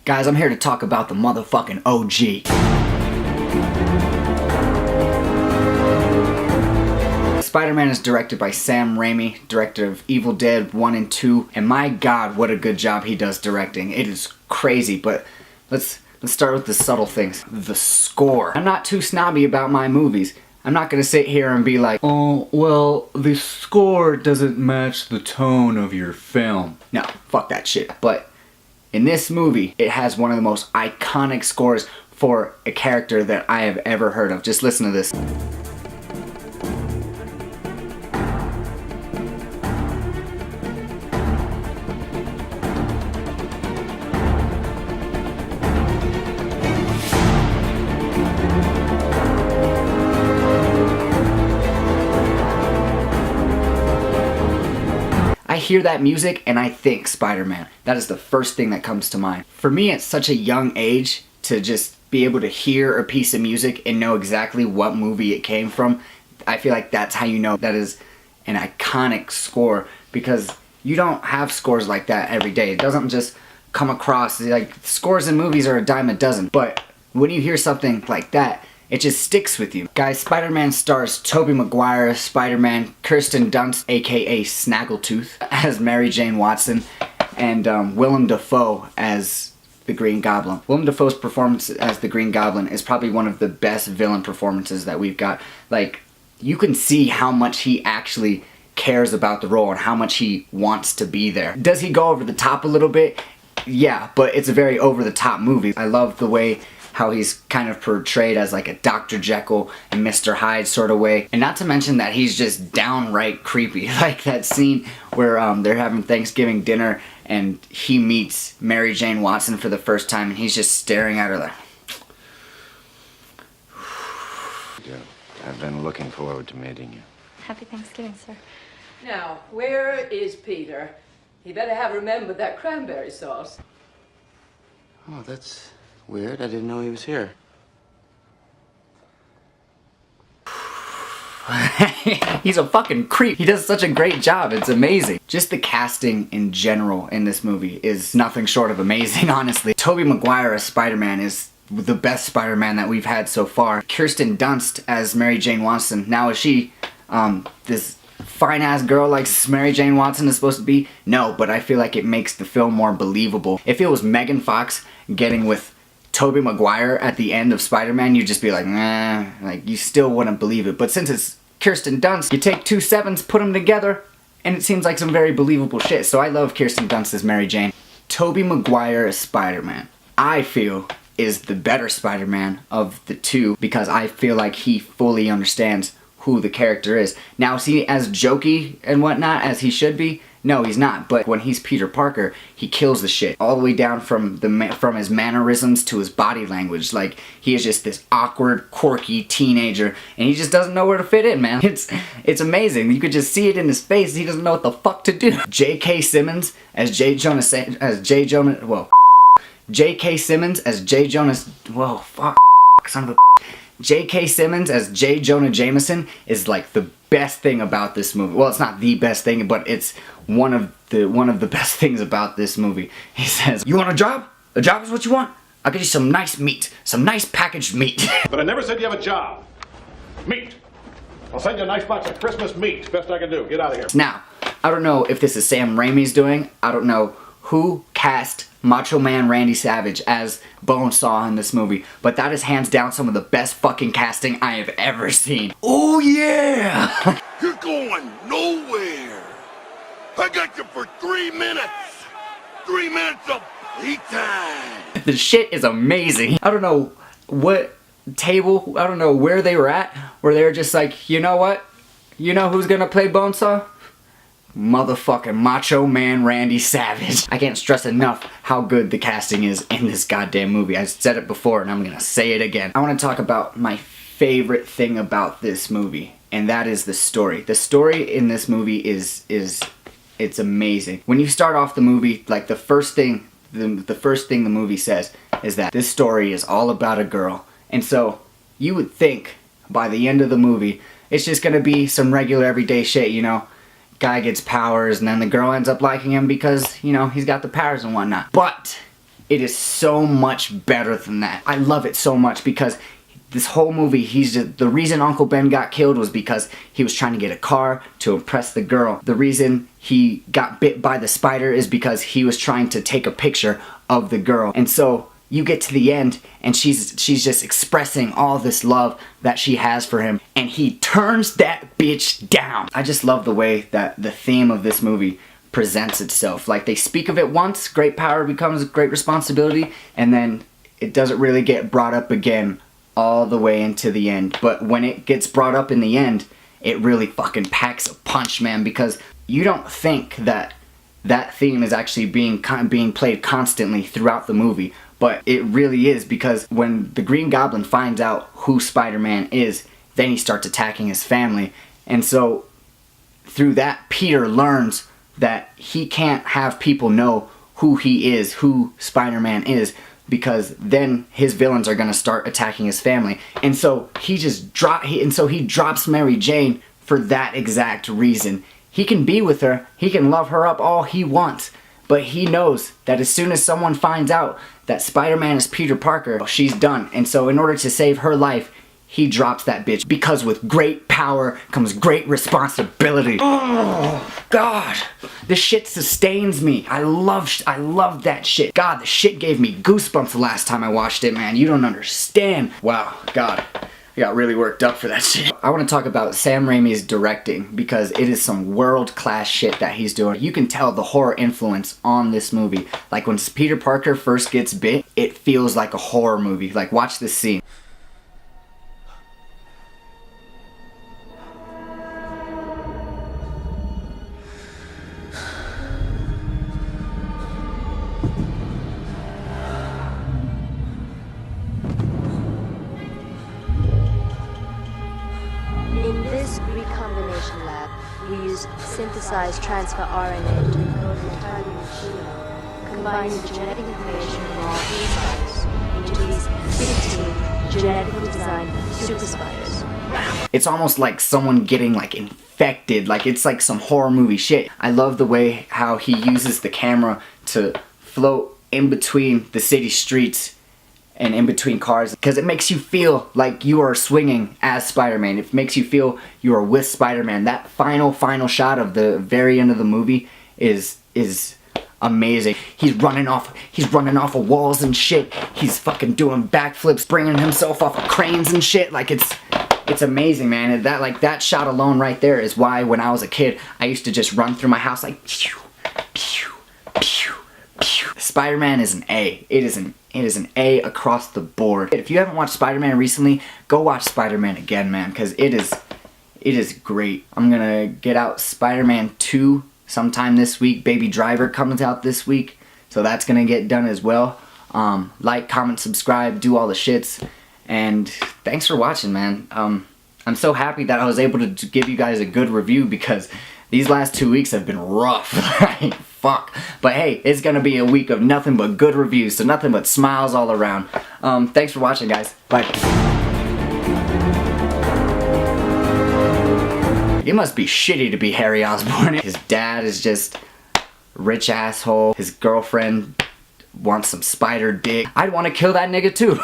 Guys, I'm here to talk about the motherfucking OG. Spider-Man is directed by Sam Raimi, director of Evil Dead 1 and 2, and my god, what a good job he does directing. It is crazy, but let's start with the subtle things. The score. I'm not too snobby about my movies. I'm not gonna sit here and be like, oh, well, the score doesn't match the tone of your film. No, fuck that shit. But in this movie, it has one of the most iconic scores for a character that I have ever heard of. Just listen to this. I hear that music and I think Spider-Man. That is the first thing that comes to mind. For me, at such a young age, to just be able to hear a piece of music and know exactly what movie it came from, I feel like that's how you know that is an iconic score, because you don't have scores like that every day. It doesn't just come across, like, scores in movies are a dime a dozen, but when you hear something like that, it just sticks with you. Guys, Spider-Man stars Tobey Maguire as Spider-Man, Kirsten Dunst, aka Snaggletooth, as Mary Jane Watson, and Willem Dafoe as the Green Goblin. Willem Dafoe's performance as the Green Goblin is probably one of the best villain performances that we've got. Like, you can see how much he actually cares about the role and how much he wants to be there. Does he go over the top a little bit? Yeah, but it's a very over-the-top movie. I love the way how he's kind of portrayed as like a Dr. Jekyll and Mr. Hyde sort of way. And not to mention that he's just downright creepy. Like that scene where they're having Thanksgiving dinner and he meets Mary Jane Watson for the first time and he's just staring at her like... Yeah, I've been looking forward to meeting you. Happy Thanksgiving, sir. Now, where is Peter? He better have remembered that cranberry sauce. Oh, that's weird. I didn't know he was here. He's a fucking creep. He does such a great job. It's amazing. Just the casting in general in this movie is nothing short of amazing, honestly. Tobey Maguire as Spider-Man is the best Spider-Man that we've had so far. Kirsten Dunst as Mary Jane Watson. Now, is she this fine-ass girl like Mary Jane Watson is supposed to be? No, but I feel like it makes the film more believable. If it was Megan Fox getting with Tobey Maguire at the end of Spider-Man, you'd just be like, nah, like, you still wouldn't believe it. But since it's Kirsten Dunst, you take two sevens, put them together, and it seems like some very believable shit. So I love Kirsten Dunst as Mary Jane. Tobey Maguire as Spider-Man, I feel, is the better Spider-Man of the two, because I feel like he fully understands who the character is. Now, is he as jokey and whatnot as he should be? No, he's not. But when he's Peter Parker, he kills the shit. All the way down from his mannerisms to his body language. Like, he is just this awkward, quirky teenager, and he just doesn't know where to fit in, man. It's amazing. You could just see it in his face. He doesn't know what the fuck to do. J.K. Simmons as J. Jonah, J.K. Simmons as J. Jonah, whoa, fuck, son of a... J.K. Simmons as J. Jonah Jameson is like the best thing about this movie. Well, it's not the best thing, but it's one of the best things about this movie. He says, "You want a job? A job is what you want? I'll get you some nice meat. Some nice packaged meat." But I never said you have a job. Meat. I'll send you a nice box of Christmas meat. Best I can do. Get out of here. Now, I don't know if this is Sam Raimi's doing. I don't know who cast Macho Man Randy Savage as Bonesaw in this movie, but that is hands down some of the best fucking casting I have ever seen. Oh yeah! You're going nowhere. I got you for 3 minutes. 3 minutes of playtime. time. The shit is amazing. I don't know what table, I don't know where they were at, where they were just like, you know what? You know who's gonna play Bonesaw? Motherfucking Macho Man Randy Savage. I can't stress enough how good the casting is in this goddamn movie. I said it before and I'm gonna say it again. I want to talk about my favorite thing about this movie, and that is the story. The story in this movie is it's amazing. When you start off the movie, like the first thing the movie says is that this story is all about a girl. And so you would think by the end of the movie it's just gonna be some regular everyday shit, you know? Guy gets powers and then the girl ends up liking him because, you know, he's got the powers and whatnot. But It is so much better than that. I love it so much because this whole movie, the reason Uncle Ben got killed was because he was trying to get a car to impress the girl. The reason he got bit by the spider is because he was trying to take a picture of the girl. And so you get to the end and she's just expressing all this love that she has for him, and he turns that bitch down. I just love the way that the theme of this movie presents itself. Like, they speak of it once, great power becomes great responsibility, and then it doesn't really get brought up again all the way into the end. But when it gets brought up in the end, it really fucking packs a punch, man, because you don't think that that theme is actually being played constantly throughout the movie, but it really is, because when the Green Goblin finds out who Spider-Man is, then he starts attacking his family. And so through that, Peter learns that he can't have people know who he is, who Spider-Man is, because then his villains are gonna start attacking his family. And so he drops Mary Jane for that exact reason. He can be with her, he can love her up all he wants, but he knows that as soon as someone finds out that Spider-Man is Peter Parker, she's done. And so in order to save her life, he drops that bitch, because with great power comes great responsibility. Oh, God. This shit sustains me. I love that shit. God, the shit gave me goosebumps the last time I watched it, man. You don't understand. Wow, God. I got really worked up for that shit. I want to talk about Sam Raimi's directing, because it is some world-class shit that he's doing. You can tell the horror influence on this movie. Like, when Peter Parker first gets bit, it feels like a horror movie. Like, watch this scene. In this recombination lab, we use synthesized transfer RNA to encode an entirely new genome, combining the genetic information from all three spiders into these 15 genetically designed super spiders. It's almost like someone getting like infected, like it's like some horror movie shit. I love the way how he uses the camera to float in between the city streets and in between cars, because it makes you feel like you are swinging as Spider-Man. It makes you feel you are with Spider-Man. That final shot of the very end of the movie is amazing. He's running off of walls and shit. He's fucking doing backflips, bringing himself off of cranes and shit. Like, it's amazing, man. And that shot alone right there is why when I was a kid, I used to just run through my house like pew, pew, pew, pew. Spider-Man is an A. It is an A across the board. If you haven't watched Spider-Man recently, go watch Spider-Man again, man, because it is great. I'm gonna get out Spider-Man 2 sometime this week. Baby Driver comes out this week, so that's gonna get done as well. Like, comment, subscribe, do all the shits, and thanks for watching, man. I'm so happy that I was able to give you guys a good review, because these last 2 weeks have been rough. Like, fuck. But hey, it's gonna be a week of nothing but good reviews, so nothing but smiles all around. Thanks for watching, guys. Bye. It must be shitty to be Harry Osborn. His dad is just rich asshole. His girlfriend wants some spider dick. I'd want to kill that nigga too.